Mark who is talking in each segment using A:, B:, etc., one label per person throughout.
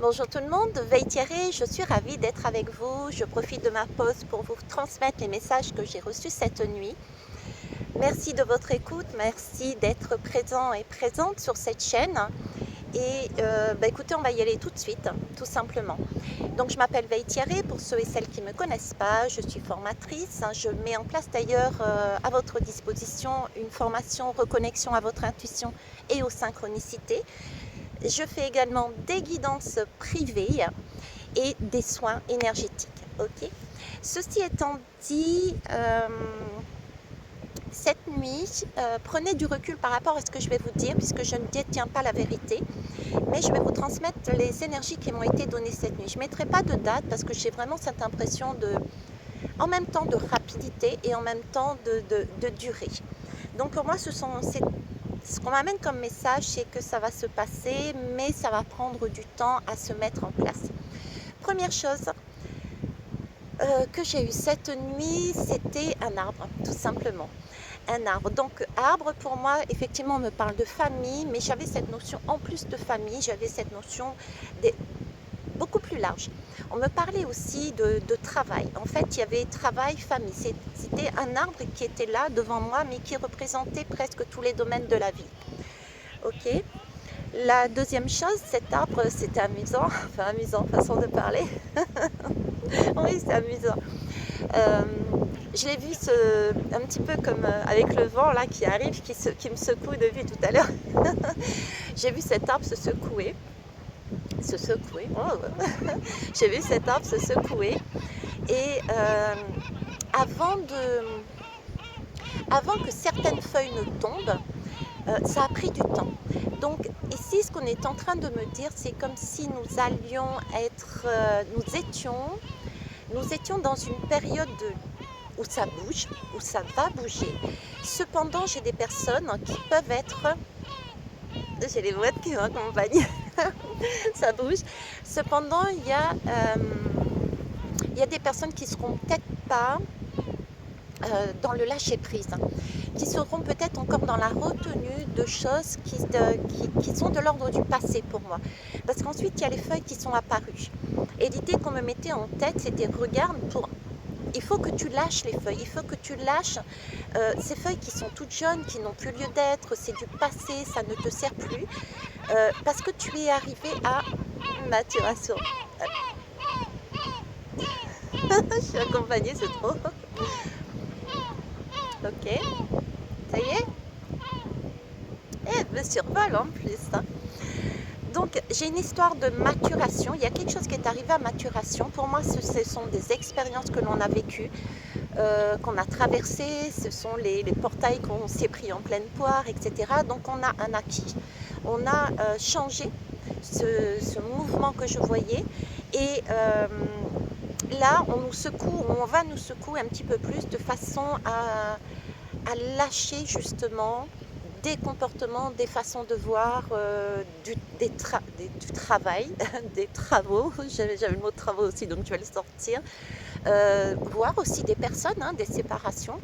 A: Bonjour tout le monde, Veille Thierry, je suis ravie d'être avec vous. Je profite de ma pause pour vous transmettre les messages que j'ai reçus cette nuit. Merci de votre écoute, merci d'être présent et présente sur cette chaîne. Et écoutez, on va y aller tout de suite, tout simplement. Donc je m'appelle Veille Thierry, pour ceux et celles qui ne me connaissent pas, je suis formatrice. Je mets en place d'ailleurs à votre disposition une formation reconnexion à votre intuition et aux synchronicités. Je fais également des guidances privées et des soins énergétiques. Ok. Ceci étant dit, cette nuit, prenez du recul par rapport à ce que je vais vous dire, puisque je ne détiens pas la vérité, mais je vais vous transmettre les énergies qui m'ont été données cette nuit. Je ne mettrai pas de date parce que j'ai vraiment cette impression en même temps de rapidité et en même temps de durée. Donc pour moi, ce qu'on m'amène comme message, c'est que ça va se passer, mais ça va prendre du temps à se mettre en place. Première chose que j'ai eue cette nuit, c'était un arbre, tout simplement. Un arbre. Donc arbre, pour moi, effectivement, on me parle de famille, mais j'avais cette notion, en plus de famille, j'avais cette notion beaucoup plus large. On me parlait aussi de travail. En fait, il y avait travail, famille. C'était un arbre qui était là devant moi, mais qui représentait presque tous les domaines de la vie. Ok. La deuxième chose, cet arbre, c'était amusant, enfin amusant, façon de parler. Oui, c'est amusant. Je l'ai vu un petit peu comme avec le vent là qui arrive, qui me secoue depuis tout à l'heure. J'ai vu cet arbre se secouer. Oh. J'ai vu cet arbre se secouer. Et avant que certaines feuilles ne tombent, ça a pris du temps. Donc ici, ce qu'on est en train de me dire, c'est comme si nous allions être, nous étions dans une période où ça bouge, où ça va bouger. Cependant, j'ai des personnes qui peuvent être, j'ai les boîtes qui m'accompagnent, ça bouge. Cependant, il y a des personnes qui seront peut-être pas dans le lâcher prise, qui seront peut-être encore dans la retenue de choses qui sont de l'ordre du passé pour moi. Parce qu'ensuite, il y a les feuilles qui sont apparues. Et l'idée qu'on me mettait en tête, c'était regarde, il faut que tu lâches les feuilles, il faut que tu lâches ces feuilles qui sont toutes jeunes, qui n'ont plus lieu d'être, c'est du passé, ça ne te sert plus, parce que tu es arrivé à maturation. Je suis accompagnée, c'est trop. Ok, ça y est. Et elle me survole en plus. Hein. Donc j'ai une histoire de maturation, il y a quelque chose qui est arrivé à maturation. Pour moi, ce sont des expériences que l'on a vécues, qu'on a traversées, ce sont les portails qu'on s'est pris en pleine poire, etc. Donc on a un acquis, on a changé ce mouvement que je voyais et là on nous secoue, on va nous secouer un petit peu plus de façon à lâcher justement des comportements, des façons de voir, du travail, des travaux, j'avais le mot travaux aussi donc je vais le sortir, voir aussi des personnes, hein, des séparations,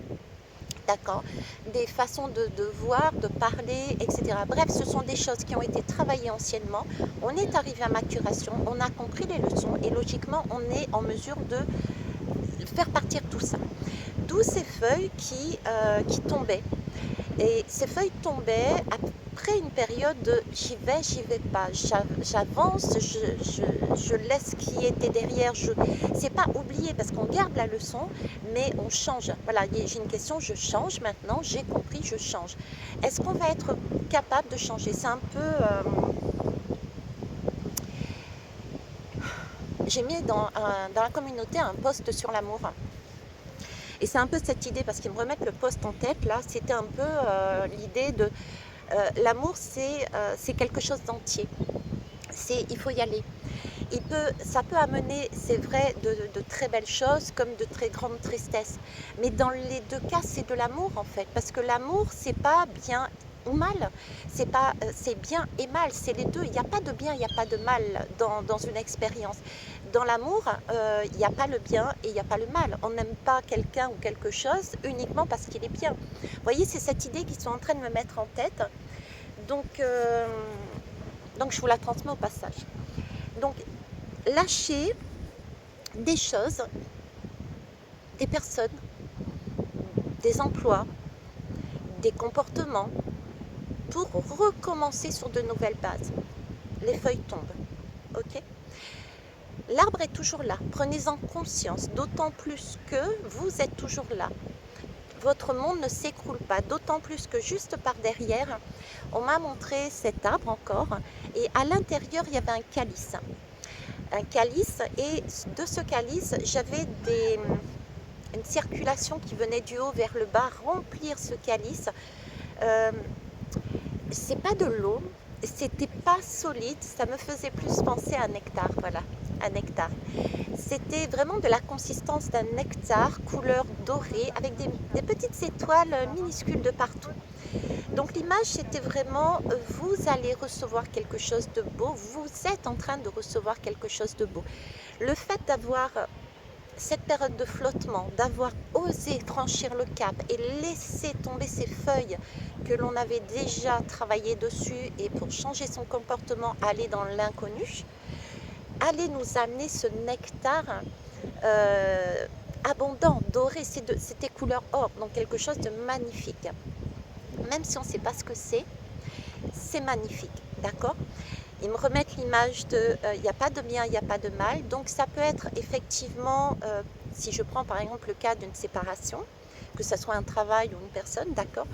A: d'accord, des façons de voir, de parler, etc. Bref, ce sont des choses qui ont été travaillées anciennement, on est arrivé à maturation, on a compris les leçons et logiquement on est en mesure de faire partir tout ça. D'où ces feuilles qui tombaient. Et ces feuilles tombaient après une période de j'y vais pas, j'avance, je laisse ce qui était derrière, c'est pas oublié parce qu'on garde la leçon, mais on change. Voilà, j'ai une question, je change maintenant, j'ai compris, je change. Est-ce qu'on va être capable de changer? C'est un peu... j'ai mis dans la communauté un post sur l'amour. Et c'est un peu cette idée, parce qu'ils me remettent le post en tête, là, c'était un peu l'idée de l'amour, c'est quelque chose d'entier. Il faut y aller. Ça peut amener, c'est vrai, de très belles choses comme de très grandes tristesses. Mais dans les deux cas, c'est de l'amour en fait. Parce que l'amour, c'est pas bien ou mal. C'est bien et mal. C'est les deux. Il n'y a pas de bien, il n'y a pas de mal dans une expérience. Dans l'amour, il n'y a pas le bien et il n'y a pas le mal. On n'aime pas quelqu'un ou quelque chose uniquement parce qu'il est bien. Vous voyez, c'est cette idée qu'ils sont en train de me mettre en tête. Donc je vous la transmets au passage. Donc, lâcher des choses, des personnes, des emplois, des comportements pour recommencer sur de nouvelles bases. Les feuilles tombent, ok? L'arbre est toujours là, prenez-en conscience, d'autant plus que vous êtes toujours là. Votre monde ne s'écroule pas, d'autant plus que juste par derrière, on m'a montré cet arbre encore, et à l'intérieur, il y avait un calice. Un calice, et de ce calice, j'avais une circulation qui venait du haut vers le bas, remplir ce calice. C'est pas de l'eau, c'était pas solide, ça me faisait plus penser à un nectar, voilà, un nectar. C'était vraiment de la consistance d'un nectar, couleur dorée, avec des petites étoiles minuscules de partout. Donc l'image, c'était vraiment, vous allez recevoir quelque chose de beau, vous êtes en train de recevoir quelque chose de beau. Le fait d'avoir cette période de flottement, d'avoir osé franchir le cap et laisser tomber ces feuilles que l'on avait déjà travaillé dessus et pour changer son comportement, aller dans l'inconnu, allez nous amener ce nectar abondant, doré, c'était couleur or, donc quelque chose de magnifique. Même si on ne sait pas ce que c'est magnifique, d'accord? Ils me remettent l'image de il n'y a pas de bien, il n'y a pas de mal. Donc ça peut être effectivement, si je prends par exemple le cas d'une séparation, que ce soit un travail ou une personne, d'accord,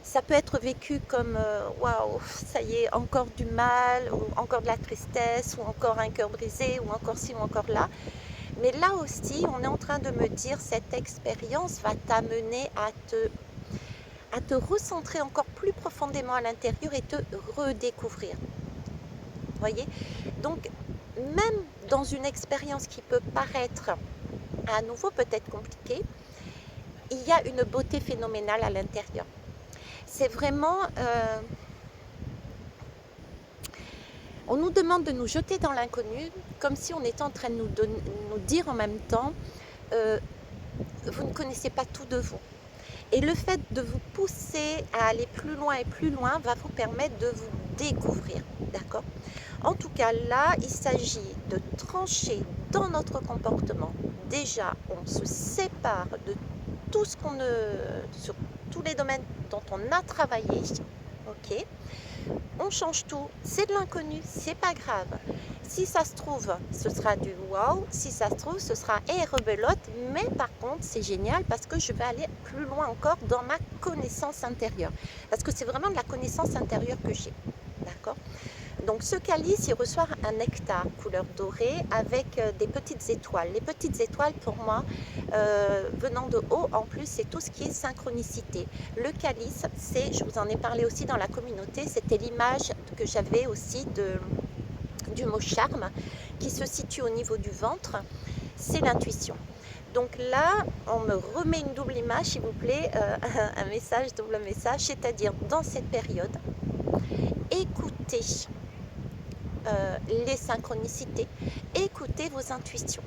A: ça peut être vécu comme waouh, ça y est, encore du mal, ou encore de la tristesse, ou encore un cœur brisé, ou encore ci, ou encore là. Mais là aussi, on est en train de me dire, cette expérience va t'amener à te recentrer encore plus profondément à l'intérieur et te redécouvrir. Voyez, donc même dans une expérience qui peut paraître à nouveau peut-être compliquée, il y a une beauté phénoménale à l'intérieur. C'est vraiment on nous demande de nous jeter dans l'inconnu comme si on était en train de nous dire en même temps vous ne connaissez pas tout de vous. Et le fait de vous pousser à aller plus loin et plus loin va vous permettre de vous découvrir, d'accord? En tout cas, là, il s'agit de trancher dans notre comportement. Déjà, on se sépare de tout ce qu'on sur tous les domaines dont on a travaillé, ok? On change tout, c'est de l'inconnu, c'est pas grave. Si ça se trouve, ce sera du wow, si ça se trouve, ce sera rebelote, mais par contre, c'est génial parce que je vais aller plus loin encore dans ma connaissance intérieure. Parce que c'est vraiment de la connaissance intérieure que j'ai, d'accord? Donc ce calice, il reçoit un nectar couleur dorée avec des petites étoiles. Les petites étoiles, pour moi, venant de haut, en plus, c'est tout ce qui est synchronicité. Le calice, c'est, je vous en ai parlé aussi dans la communauté, c'était l'image que j'avais aussi du mot charme qui se situe au niveau du ventre, c'est l'intuition. Donc là, on me remet une double image, s'il vous plaît, un message, double message, c'est-à-dire dans cette période, écoutez les synchronicités, écoutez vos intuitions,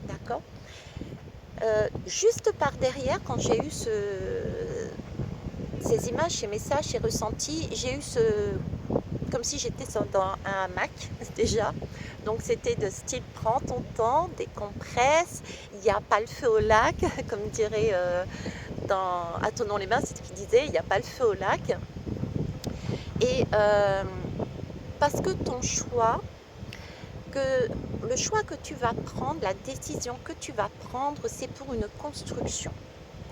A: d'accord? Juste par derrière, quand j'ai eu ces images, ces messages, ces ressentis, j'ai eu comme si j'étais dans un hamac déjà. Donc c'était de style prends ton temps, décompresse, il n'y a pas le feu au lac, comme dirait dans Attonnons-les-Bains, c'est ce qu'il disait, il n'y a pas le feu au lac. Et parce que le choix que tu vas prendre, la décision que tu vas prendre, c'est pour une construction.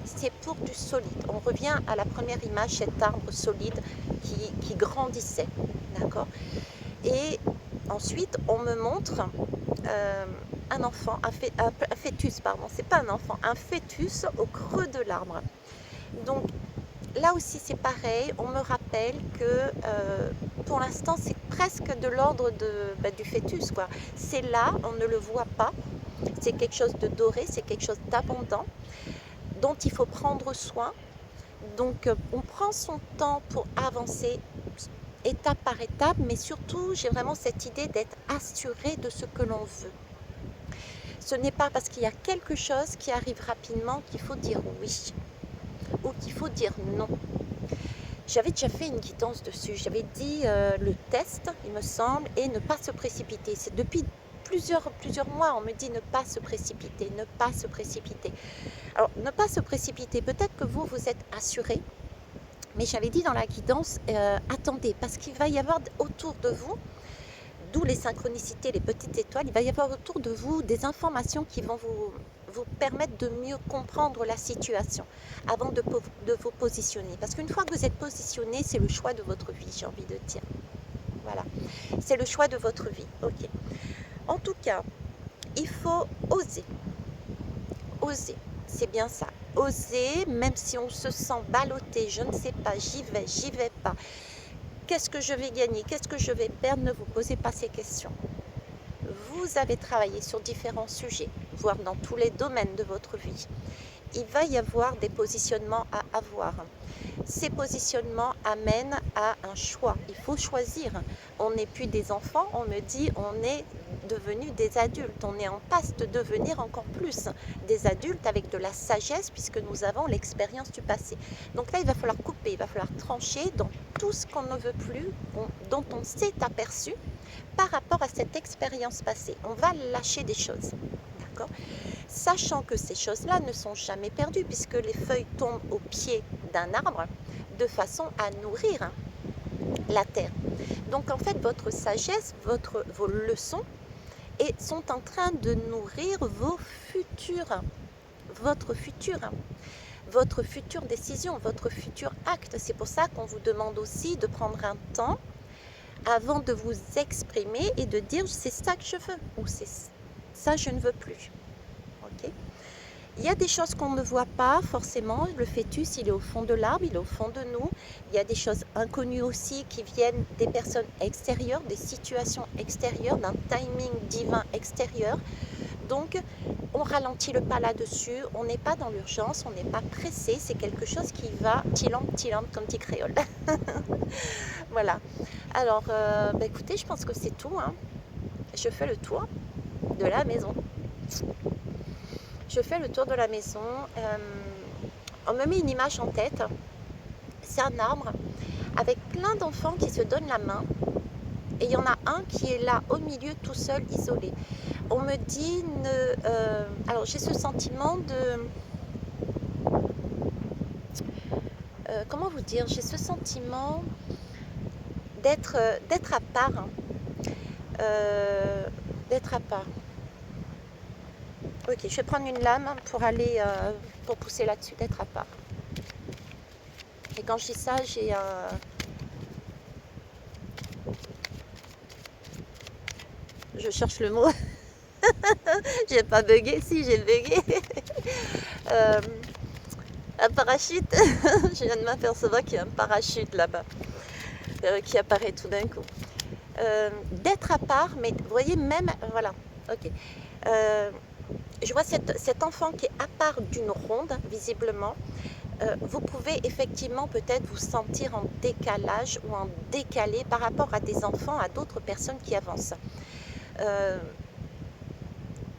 A: C'est pour du solide. On revient à la première image, cet arbre solide qui grandissait, d'accord? Et ensuite, on me montre un enfant, un fœtus, pardon, c'est pas un enfant, un fœtus au creux de l'arbre. Donc, là aussi, c'est pareil. On me rappelle que pour l'instant, c'est presque de l'ordre du fœtus, quoi. C'est là, on ne le voit pas. C'est quelque chose de doré, c'est quelque chose d'abondant, dont il faut prendre soin. Donc, on prend son temps pour avancer étape par étape, mais surtout, j'ai vraiment cette idée d'être assuré de ce que l'on veut. Ce n'est pas parce qu'il y a quelque chose qui arrive rapidement qu'il faut dire oui ou qu'il faut dire non. J'avais déjà fait une guidance dessus. J'avais dit le test, il me semble, et ne pas se précipiter. C'est depuis plusieurs mois, on me dit ne pas se précipiter, ne pas se précipiter. Alors, ne pas se précipiter, peut-être que vous êtes assuré, mais j'avais dit dans la guidance, attendez, parce qu'il va y avoir autour de vous, d'où les synchronicités, les petites étoiles, il va y avoir autour de vous des informations qui vont vous permettre de mieux comprendre la situation avant de vous positionner. Parce qu'une fois que vous êtes positionné, c'est le choix de votre vie, j'ai envie de dire. Voilà, c'est le choix de votre vie. Ok. En tout cas, il faut oser. Oser, c'est bien ça. Oser, même si on se sent ballotté, je ne sais pas, j'y vais pas. Qu'est-ce que je vais gagner? Qu'est-ce que je vais perdre? Ne vous posez pas ces questions. Vous avez travaillé sur différents sujets, voire dans tous les domaines de votre vie. Il va y avoir des positionnements à avoir. Ces positionnements amènent à un choix. Il faut choisir. On n'est plus des enfants, on me dit on est devenus des adultes. On est en passe de devenir encore plus des adultes avec de la sagesse puisque nous avons l'expérience du passé. Donc là, il va falloir couper, il va falloir trancher dans tout ce qu'on ne veut plus, dont on s'est aperçu par rapport à cette expérience passée. On va lâcher des choses. D'accord ? Sachant que ces choses-là ne sont jamais perdues puisque les feuilles tombent au pied d'un arbre de façon à nourrir la terre. Donc en fait, votre sagesse, vos leçons sont en train de nourrir votre future décision, votre futur acte. C'est pour ça qu'on vous demande aussi de prendre un temps avant de vous exprimer et de dire c'est ça que je veux ou c'est ça je ne veux plus. Ok ? Il y a des choses qu'on ne voit pas forcément. Le fœtus, il est au fond de l'arbre, il est au fond de nous. Il y a des choses inconnues aussi qui viennent des personnes extérieures, des situations extérieures, d'un timing divin extérieur. Donc, on ralentit le pas là-dessus. On n'est pas dans l'urgence, on n'est pas pressé. C'est quelque chose qui va petit lampe, comme petit créole. Voilà. Alors, écoutez, je pense que c'est tout. Hein. Je fais le tour de la maison. Je fais le tour de la maison. On me met une image en tête. C'est un arbre avec plein d'enfants qui se donnent la main. Et il y en a un qui est là au milieu tout seul, isolé. On me dit, alors j'ai ce sentiment de... comment vous dire? J'ai ce sentiment d'être à part. D'être à part. Ok, je vais prendre une lame pour pousser là-dessus, d'être à part. Et quand je dis ça, j'ai un... Je cherche le mot. J'ai pas bugué, si j'ai bugué. Un parachute. Je viens de m'apercevoir qu'il y a un parachute là-bas qui apparaît tout d'un coup. D'être à part, mais vous voyez même... Voilà, ok. Je vois cet enfant qui est à part d'une ronde, visiblement. Vous pouvez effectivement peut-être vous sentir en décalage ou en décalé par rapport à des enfants, à d'autres personnes qui avancent.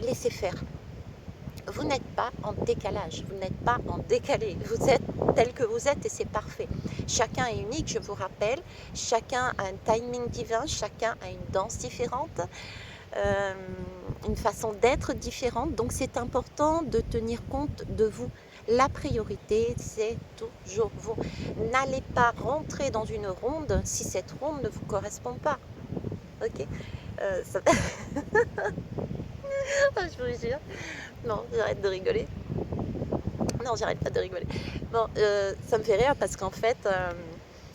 A: Laissez faire. Vous n'êtes pas en décalage, vous n'êtes pas en décalé. Vous êtes tel que vous êtes et c'est parfait. Chacun est unique, je vous rappelle. Chacun a un timing divin, chacun a une danse différente. Une façon d'être différente, donc c'est important de tenir compte de vous. La priorité, c'est toujours vous. N'allez pas rentrer dans une ronde si cette ronde ne vous correspond pas. Ok, ça... je vous jure. Non, j'arrête de rigoler. Non, j'arrête pas de rigoler. Bon, ça me fait rire parce qu'en fait,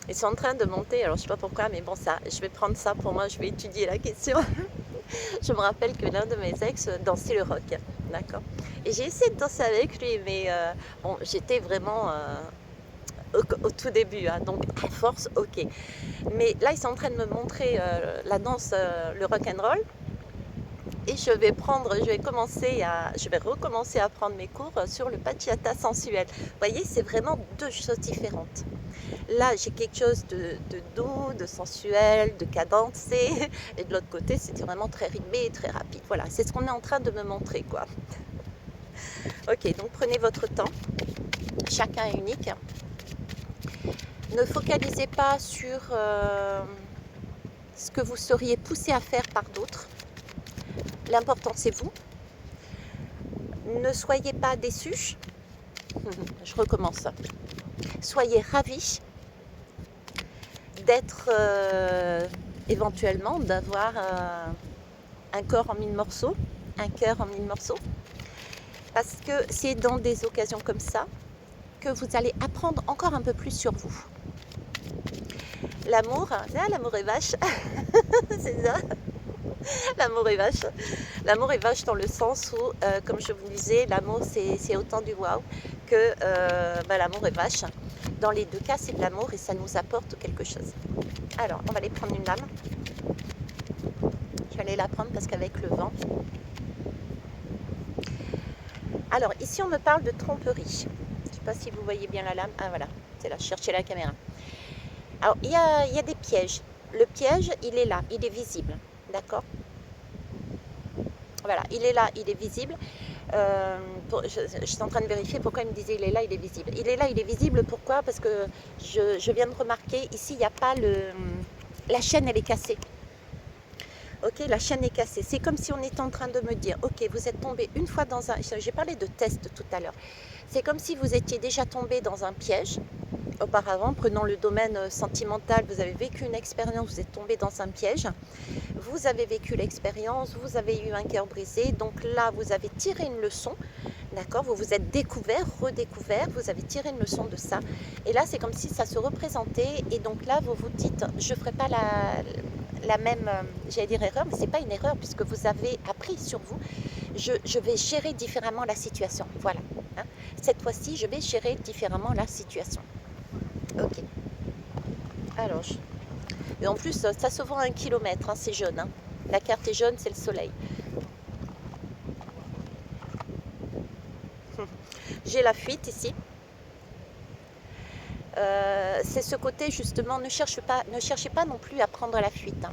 A: ils sont en train de monter, alors je sais pas pourquoi, mais bon, ça, je vais prendre ça pour moi, je vais étudier la question. Je me rappelle que l'un de mes ex dansait le rock, d'accord. Et j'ai essayé de danser avec lui, mais bon, j'étais vraiment au tout début, hein, donc à force, ok. Mais là, ils sont en train de me montrer la danse, le rock and roll. Et je vais recommencer à prendre mes cours sur le bachata sensuel. Vous voyez, c'est vraiment deux choses différentes. Là, j'ai quelque chose de doux, de sensuel, de cadencé. Et de l'autre côté, c'était vraiment très rythmé et très rapide. Voilà, c'est ce qu'on est en train de me montrer, quoi. Ok, donc prenez votre temps. Chacun est unique. Ne focalisez pas sur ce que vous seriez poussé à faire par d'autres. L'important, c'est vous. Ne soyez pas déçus. Je recommence. Soyez ravis d'être éventuellement, d'avoir un corps en 1000 morceaux, un cœur en 1000 morceaux. Parce que c'est dans des occasions comme ça que vous allez apprendre encore un peu plus sur vous. L'amour, l'amour est vache, c'est ça. L'amour est vache. L'amour est vache dans le sens où, comme je vous disais, l'amour c'est autant du waouh que l'amour est vache. Dans les deux cas, c'est de l'amour et ça nous apporte quelque chose. Alors, on va aller prendre une lame. Je vais aller la prendre parce qu'avec le vent. Alors, ici, on me parle de tromperie. Je ne sais pas si vous voyez bien la lame. Ah, voilà, c'est là, je cherchais la caméra. Alors, il y a des pièges. Le piège, il est là, il est visible. D'accord ? Voilà, il est là, il est visible. Je suis en train de vérifier pourquoi il me disait il est là, il est visible. Il est là, il est visible, pourquoi ? Parce que je viens de remarquer, ici, il n'y a pas la chaîne, elle est cassée. Ok, la chaîne est cassée. C'est comme si on était en train de me dire, ok, vous êtes tombé une fois dans un... J'ai parlé de test tout à l'heure. C'est comme si vous étiez déjà tombé dans un piège. Auparavant, prenons le domaine sentimental, vous avez vécu une expérience, vous êtes tombé dans un piège. Vous avez vécu l'expérience, vous avez eu un cœur brisé. Donc là, vous avez tiré une leçon. D'accord, vous vous êtes découvert, redécouvert, vous avez tiré une leçon de ça. Et là, c'est comme si ça se représentait. Et donc là, vous vous dites, je ne ferai pas la même, j'allais dire erreur, mais ce n'est pas une erreur puisque vous avez appris sur vous. Je vais gérer différemment la situation. Voilà. Hein. Cette fois-ci, je vais gérer différemment la situation. Ok. Alors, et en plus, ça se vend à 1 kilomètre, hein, c'est jaune. Hein. La carte est jaune, c'est le soleil. J'ai la fuite ici. C'est ce côté justement, ne cherchez pas non plus à prendre la fuite. Hein.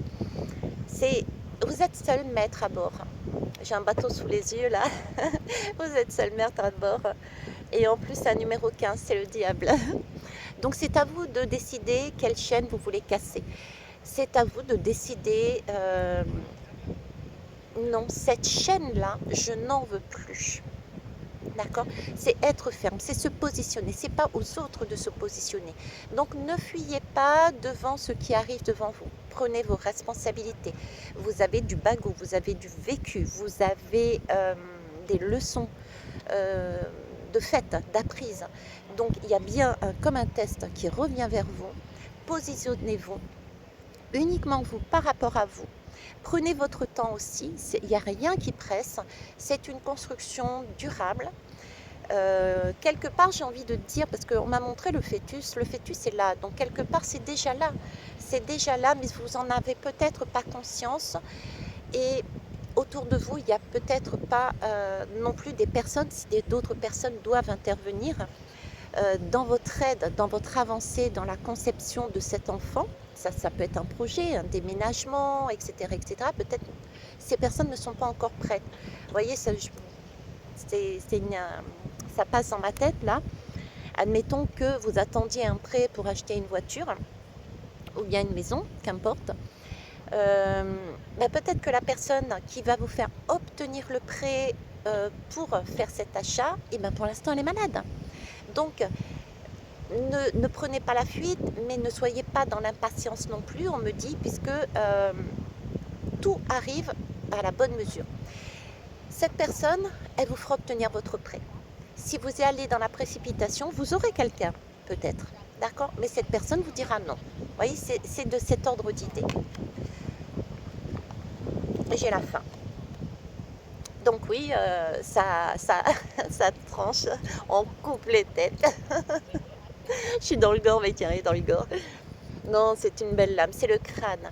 A: Vous êtes seul maître à bord. J'ai un bateau sous les yeux là. Vous êtes seul maître à bord. Et en plus, un numéro 15, c'est le diable. Donc c'est à vous de décider quelle chaîne vous voulez casser. C'est à vous de décider, non, cette chaîne-là, je n'en veux plus. D'accord ? C'est être ferme, c'est se positionner, c'est pas aux autres de se positionner. Donc ne fuyez pas devant ce qui arrive devant vous. Prenez vos responsabilités. Vous avez du bagot, vous avez du vécu, vous avez des leçons de fait, d'apprises. Donc il y a bien comme un test qui revient vers vous. Positionnez-vous, uniquement vous par rapport à vous. Prenez votre temps aussi, il n'y a rien qui presse, c'est une construction durable. Quelque part j'ai envie de dire, parce qu'on m'a montré le fœtus est là, donc quelque part c'est déjà là, mais vous en avez peut-être pas conscience et autour de vous il n'y a peut-être pas non plus des personnes, si d'autres personnes doivent intervenir dans votre aide, dans votre avancée, dans la conception de cet enfant. Ça peut être un projet, un déménagement, etc. etc. Peut-être ces personnes ne sont pas encore prêtes. Vous voyez, ça passe dans ma tête là. Admettons que vous attendiez un prêt pour acheter une voiture ou bien une maison, qu'importe. Peut-être que la personne qui va vous faire obtenir le prêt pour faire cet achat, pour l'instant elle est malade. Donc, ne prenez pas la fuite, mais ne soyez pas dans l'impatience non plus, on me dit, puisque tout arrive à la bonne mesure. Cette personne, elle vous fera obtenir votre prêt. Si vous allez dans la précipitation, vous aurez quelqu'un, peut-être, d'accord ? Mais cette personne vous dira non. Vous voyez, c'est de cet ordre d'idée. J'ai la faim. Donc oui, ça tranche, on coupe les têtes. Je suis dans le gore, mais tiens, dans le gore. Non, c'est une belle lame, c'est le crâne.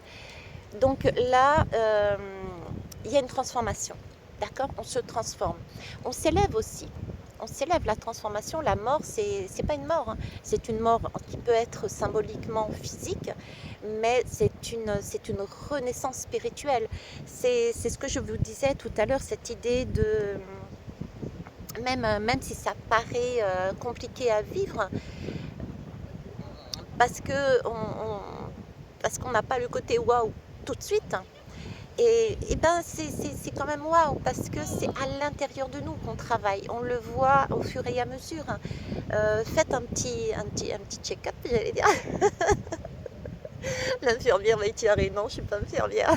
A: Donc là, il y a une transformation, d'accord ? On se transforme. On s'élève aussi. On s'élève, la transformation, la mort, c'est pas une mort. Hein. C'est une mort qui peut être symboliquement physique, mais c'est une renaissance spirituelle. C'est ce que je vous disais tout à l'heure, cette idée de... Même si ça paraît compliqué à vivre, parce que parce qu'on n'a pas le côté waouh tout de suite. Et ben c'est quand même waouh parce que c'est à l'intérieur de nous qu'on travaille. On le voit au fur et à mesure. Faites un petit check-up, j'allais dire. L'infirmière va étirer, non, je suis pas infirmière.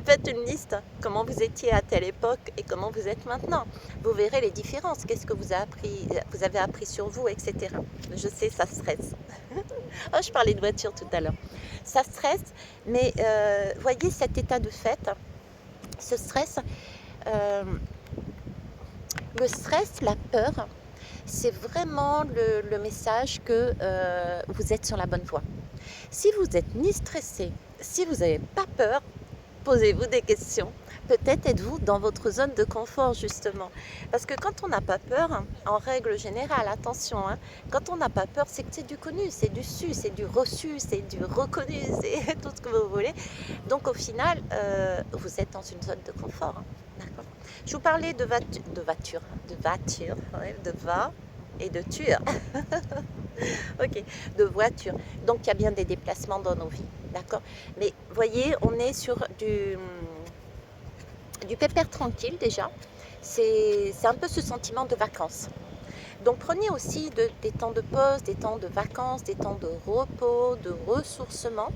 A: Faites une liste, comment vous étiez à telle époque et comment vous êtes maintenant. Vous verrez les différences, qu'est-ce que vous avez appris sur vous, etc. Je sais, ça stresse. Oh, je parlais de voiture tout à l'heure. Ça stresse, mais voyez cet état de fait, ce stress, euh, le stress, la peur, c'est vraiment le message que vous êtes sur la bonne voie. Si vous n'êtes ni stressé, si vous n'avez pas peur, posez-vous des questions. Peut-être êtes-vous dans votre zone de confort justement. Parce que quand on n'a pas peur, en règle générale, attention, hein, quand on n'a pas peur, c'est que c'est du connu, c'est du su, c'est du reçu, c'est du reconnu, c'est tout ce que vous voulez. Donc au final, vous êtes dans une zone de confort. Hein, d'accord. Je vous parlais de voiture, ouais, de va et de tuer. Ok, de voiture. Donc il y a bien des déplacements dans nos vies, d'accord. Mais voyez, on est sur du pépère tranquille déjà. C'est un peu ce sentiment de vacances. Donc prenez aussi des temps de pause, des temps de vacances, des temps de repos, de ressourcement.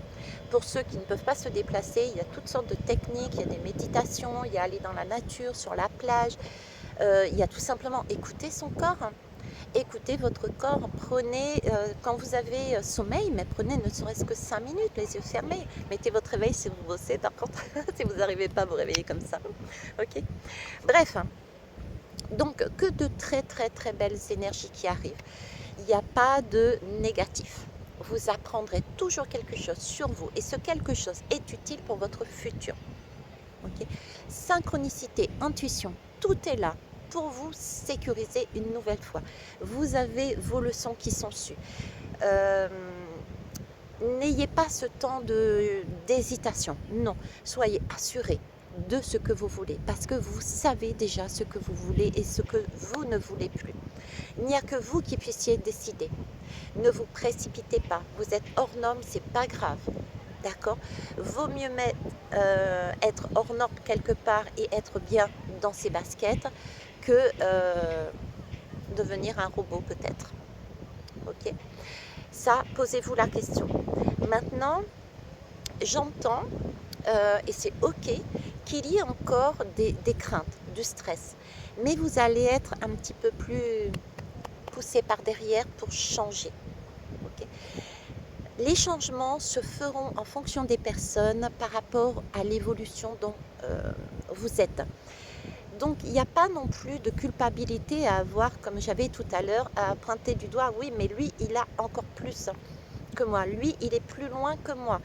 A: Pour ceux qui ne peuvent pas se déplacer, il y a toutes sortes de techniques, il y a des méditations, il y a aller dans la nature, sur la plage, il y a tout simplement écouter son corps. Écoutez votre corps, prenez, quand vous avez sommeil, mais prenez ne serait-ce que 5 minutes, les yeux fermés. Mettez votre réveil si vous bossez, par contre, si vous n'arrivez pas à vous réveiller comme ça. Ok. Bref, donc que de très très très belles énergies qui arrivent. Il n'y a pas de négatif. Vous apprendrez toujours quelque chose sur vous et ce quelque chose est utile pour votre futur. Ok. Synchronicité, intuition, tout est là pour vous sécuriser une nouvelle fois. Vous avez vos leçons qui sont sues. N'ayez pas ce temps d'hésitation. Non, soyez assurés de ce que vous voulez parce que vous savez déjà ce que vous voulez et ce que vous ne voulez plus. Il n'y a que vous qui puissiez décider. Ne vous précipitez pas. Vous êtes hors norme, c'est pas grave. D'accord. Vaut mieux être hors norme quelque part et être bien dans ses baskets que devenir un robot peut-être. Ok. Ça, posez-vous la question. Maintenant, j'entends, et c'est ok, qu'il y ait encore des craintes, du stress. Mais vous allez être un petit peu plus poussé par derrière pour changer. Okay. Les changements se feront en fonction des personnes par rapport à l'évolution dont vous êtes. Donc il n'y a pas non plus de culpabilité à avoir, comme j'avais tout à l'heure, à pointer du doigt, oui mais lui il a encore plus que moi, lui il est plus loin que moi,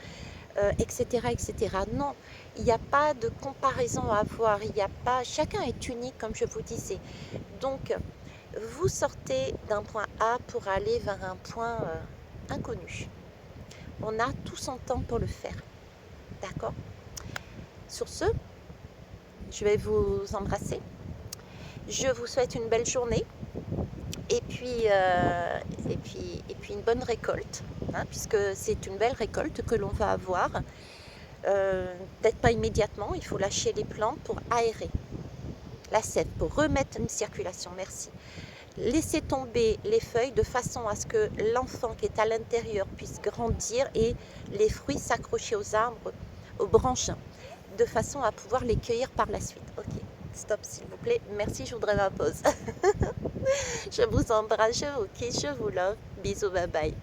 A: etc., etc. Non, il n'y a pas de comparaison à avoir, il n'y a pas, chacun est unique comme je vous disais. Donc vous sortez d'un point A pour aller vers un point inconnu. On a tout son temps pour le faire. D'accord? Sur ce, je vais vous embrasser. Je vous souhaite une belle journée et puis une bonne récolte, hein, puisque c'est une belle récolte que l'on va avoir. Peut-être pas immédiatement, il faut lâcher les plantes pour aérer la sève, pour remettre une circulation. Merci. Laissez tomber les feuilles de façon à ce que l'enfant qui est à l'intérieur puisse grandir et les fruits s'accrocher aux arbres, aux branches, de façon à pouvoir les cueillir par la suite. Ok, stop s'il vous plaît. Merci, je voudrais ma pause. Je vous embrasse, je vous kiss, je vous love. Bisous, bye bye.